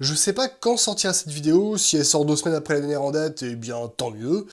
Je sais pas quand sortira cette vidéo, si elle sort 2 semaines après la dernière en date, eh bien tant mieux.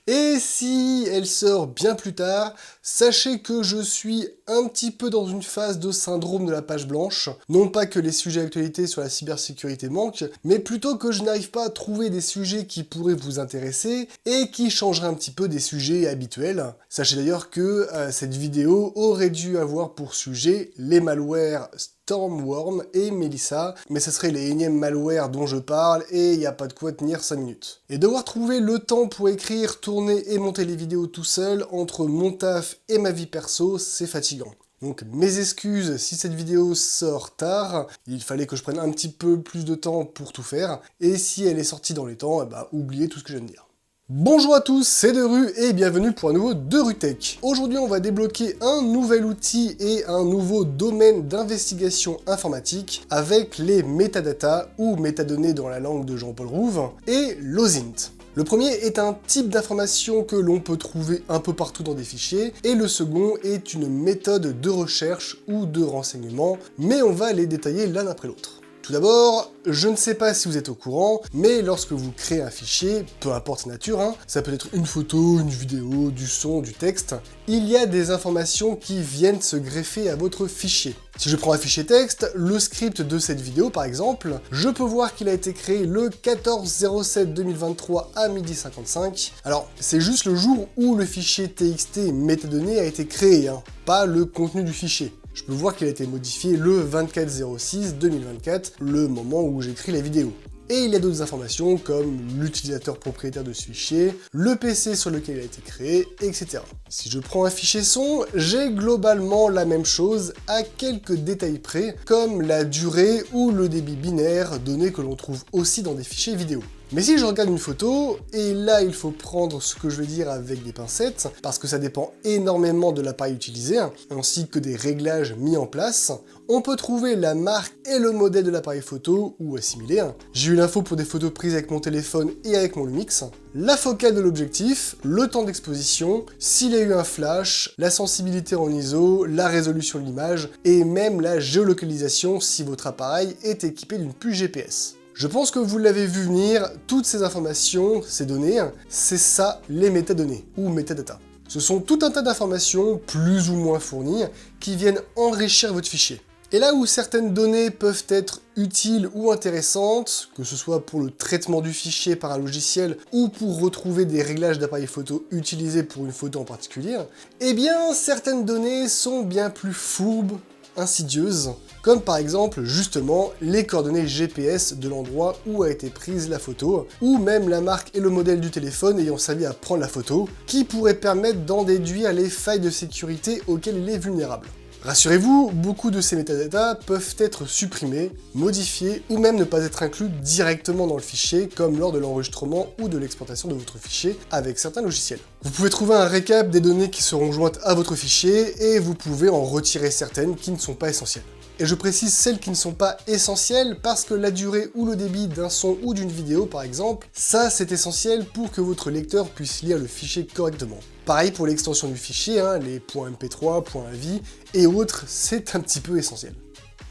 Et si elle sort bien plus tard, sachez que je suis un petit peu dans une phase de syndrome de la page blanche. Non pas que les sujets d'actualité sur la cybersécurité manquent, mais plutôt que je n'arrive pas à trouver des sujets qui pourraient vous intéresser et qui changeraient un petit peu des sujets habituels. Sachez d'ailleurs que cette vidéo aurait dû avoir pour sujet les malwares Stormworm et Melissa, mais ce serait les énièmes malwares dont je parle et il n'y a pas de quoi tenir 5 minutes. Et devoir trouver le temps pour écrire, tourner et monter les vidéos tout seul, entre mon taf et ma vie perso, c'est fatigant. Donc mes excuses si cette vidéo sort tard, il fallait que je prenne un petit peu plus de temps pour tout faire, et si elle est sortie dans les temps, oubliez tout ce que je viens de dire. Bonjour à tous, c'est Deru et bienvenue pour un nouveau DeruTech. Aujourd'hui on va débloquer un nouvel outil et un nouveau domaine d'investigation informatique avec les métadatas ou métadonnées dans la langue de Jean-Paul Rouve et l'OSINT. Le premier est un type d'information que l'on peut trouver un peu partout dans des fichiers, et le second est une méthode de recherche ou de renseignement, mais on va les détailler l'un après l'autre. Tout d'abord, je ne sais pas si vous êtes au courant, mais lorsque vous créez un fichier, peu importe sa nature, ça peut être une photo, une vidéo, du son, du texte, il y a des informations qui viennent se greffer à votre fichier. Si je prends un fichier texte, le script de cette vidéo par exemple, je peux voir qu'il a été créé le 14/07/2023 à 12h55. Alors, c'est juste le jour où le fichier txt métadonnées a été créé, pas le contenu du fichier. Je peux voir qu'il a été modifié le 24/06/2024, le moment où j'écris la vidéo. Et il y a d'autres informations comme l'utilisateur propriétaire de ce fichier, le PC sur lequel il a été créé, etc. Si je prends un fichier son, j'ai globalement la même chose à quelques détails près, comme la durée ou le débit binaire, données que l'on trouve aussi dans des fichiers vidéo. Mais si je regarde une photo, et là il faut prendre ce que je vais dire avec des pincettes, parce que ça dépend énormément de l'appareil utilisé, ainsi que des réglages mis en place, on peut trouver la marque et le modèle de l'appareil photo, ou assimilé. J'ai eu l'info pour des photos prises avec mon téléphone et avec mon Lumix, la focale de l'objectif, le temps d'exposition, s'il y a eu un flash, la sensibilité en ISO, la résolution de l'image, et même la géolocalisation si votre appareil est équipé d'une puce GPS. Je pense que vous l'avez vu venir, toutes ces informations, ces données, c'est ça les métadonnées, ou métadatas. Ce sont tout un tas d'informations, plus ou moins fournies, qui viennent enrichir votre fichier. Et là où certaines données peuvent être utiles ou intéressantes, que ce soit pour le traitement du fichier par un logiciel ou pour retrouver des réglages d'appareil photo utilisés pour une photo en particulier, eh bien certaines données sont bien plus fourbes, insidieuses, comme par exemple justement les coordonnées GPS de l'endroit où a été prise la photo, ou même la marque et le modèle du téléphone ayant servi à prendre la photo, qui pourrait permettre d'en déduire les failles de sécurité auxquelles il est vulnérable. Rassurez-vous, beaucoup de ces métadatas peuvent être supprimés, modifiés ou même ne pas être inclus directement dans le fichier, comme lors de l'enregistrement ou de l'exportation de votre fichier avec certains logiciels. Vous pouvez trouver un récap des données qui seront jointes à votre fichier et vous pouvez en retirer certaines qui ne sont pas essentielles. Et je précise celles qui ne sont pas essentielles parce que la durée ou le débit d'un son ou d'une vidéo par exemple, ça c'est essentiel pour que votre lecteur puisse lire le fichier correctement. Pareil pour l'extension du fichier, les .mp3, .avi et autres, c'est un petit peu essentiel.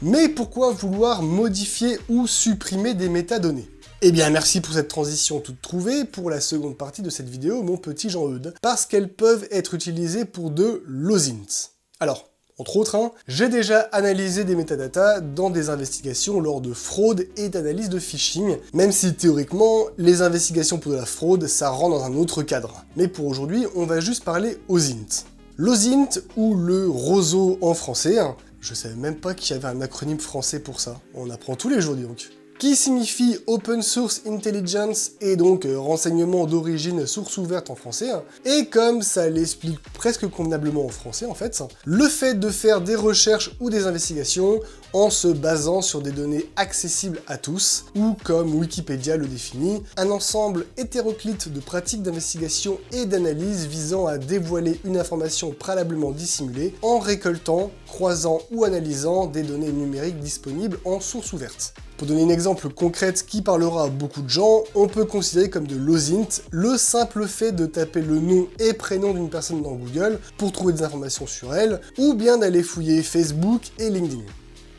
Mais pourquoi vouloir modifier ou supprimer des métadonnées ? Eh bien merci pour cette transition toute trouvée pour la seconde partie de cette vidéo, mon petit Jean-Eudes, parce qu'elles peuvent être utilisées pour de l'OSINT. Alors, entre autres, j'ai déjà analysé des métadatas dans des investigations lors de fraude et d'analyse de phishing, même si théoriquement, les investigations pour de la fraude, ça rentre dans un autre cadre. Mais pour aujourd'hui, on va juste parler OSINT. L'OSINT, ou le roseau en français, je savais même pas qu'il y avait un acronyme français pour ça, on apprend tous les jours dis donc. Qui signifie Open Source Intelligence et donc renseignement d'origine source ouverte en français, et comme ça l'explique presque convenablement en français en fait, le fait de faire des recherches ou des investigations en se basant sur des données accessibles à tous, ou comme Wikipédia le définit, un ensemble hétéroclite de pratiques d'investigation et d'analyse visant à dévoiler une information préalablement dissimulée en récoltant, croisant ou analysant des données numériques disponibles en source ouverte. Pour donner un exemple concret qui parlera à beaucoup de gens, on peut considérer comme de l'OSINT le simple fait de taper le nom et prénom d'une personne dans Google pour trouver des informations sur elle, ou bien d'aller fouiller Facebook et LinkedIn.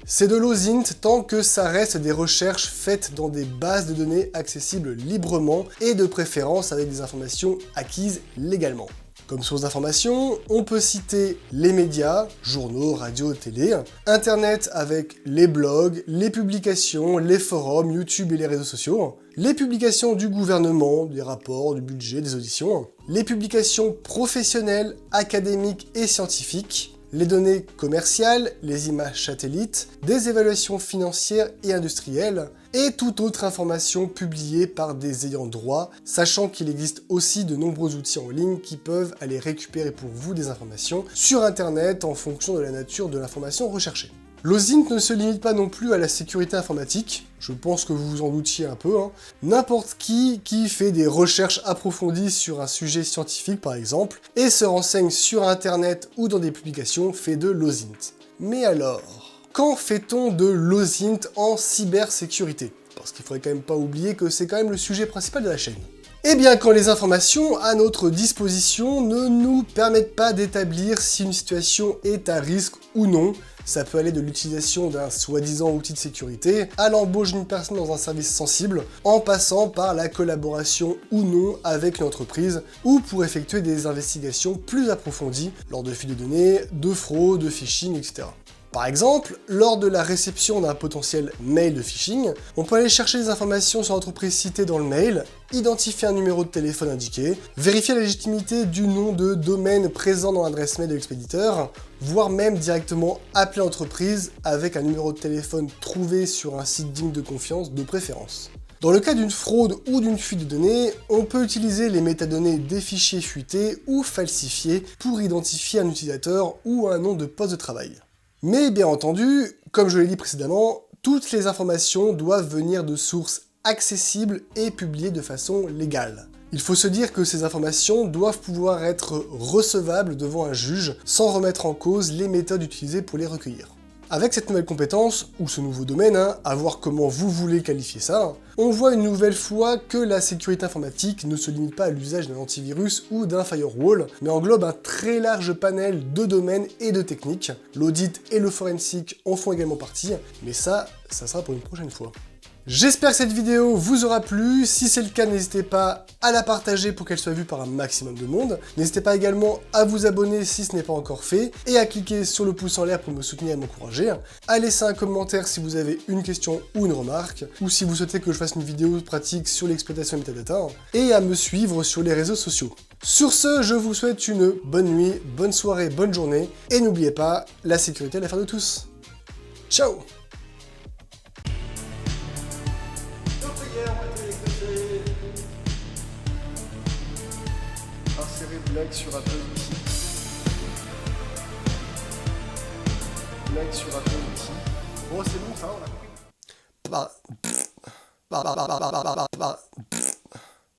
C'est de l'OSINT tant que ça reste des recherches faites dans des bases de données accessibles librement et de préférence avec des informations acquises légalement. Comme source d'information, on peut citer les médias, journaux, radios, télé, Internet avec les blogs, les publications, les forums, YouTube et les réseaux sociaux, les publications du gouvernement, des rapports, du budget, des auditions, les publications professionnelles, académiques et scientifiques, les données commerciales, les images satellites, des évaluations financières et industrielles, et toute autre information publiée par des ayants droit, sachant qu'il existe aussi de nombreux outils en ligne qui peuvent aller récupérer pour vous des informations sur Internet en fonction de la nature de l'information recherchée. L'OSINT ne se limite pas non plus à la sécurité informatique, je pense que vous vous en doutiez un peu, N'importe qui fait des recherches approfondies sur un sujet scientifique par exemple, et se renseigne sur Internet ou dans des publications fait de l'OSINT. Mais alors, quand fait-on de l'OSINT en cybersécurité? Parce qu'il faudrait quand même pas oublier que c'est quand même le sujet principal de la chaîne. Eh bien, quand les informations à notre disposition ne nous permettent pas d'établir si une situation est à risque ou non, ça peut aller de l'utilisation d'un soi-disant outil de sécurité à l'embauche d'une personne dans un service sensible, en passant par la collaboration ou non avec une entreprise, ou pour effectuer des investigations plus approfondies lors de fuites de données, de fraude, de phishing, etc. Par exemple, lors de la réception d'un potentiel mail de phishing, on peut aller chercher des informations sur l'entreprise citée dans le mail, identifier un numéro de téléphone indiqué, vérifier la légitimité du nom de domaine présent dans l'adresse mail de l'expéditeur, voire même directement appeler l'entreprise avec un numéro de téléphone trouvé sur un site digne de confiance de préférence. Dans le cas d'une fraude ou d'une fuite de données, on peut utiliser les métadonnées des fichiers fuités ou falsifiés pour identifier un utilisateur ou un nom de poste de travail. Mais bien entendu, comme je l'ai dit précédemment, toutes les informations doivent venir de sources accessibles et publiées de façon légale. Il faut se dire que ces informations doivent pouvoir être recevables devant un juge sans remettre en cause les méthodes utilisées pour les recueillir. Avec cette nouvelle compétence, ou ce nouveau domaine, à voir comment vous voulez qualifier ça, on voit une nouvelle fois que la sécurité informatique ne se limite pas à l'usage d'un antivirus ou d'un firewall, mais englobe un très large panel de domaines et de techniques. L'audit et le forensique en font également partie, mais ça sera pour une prochaine fois. J'espère que cette vidéo vous aura plu, si c'est le cas n'hésitez pas à la partager pour qu'elle soit vue par un maximum de monde, n'hésitez pas également à vous abonner si ce n'est pas encore fait, et à cliquer sur le pouce en l'air pour me soutenir et m'encourager, à laisser un commentaire si vous avez une question ou une remarque, ou si vous souhaitez que je fasse une vidéo pratique sur l'exploitation des métadata, et à me suivre sur les réseaux sociaux. Sur ce, je vous souhaite une bonne nuit, bonne soirée, bonne journée, et n'oubliez pas, la sécurité est l'affaire de tous. Ciao! Insérer blague sur Apple ici. Blague sur Apple ici. Bon, c'est bon, ça, on a compris.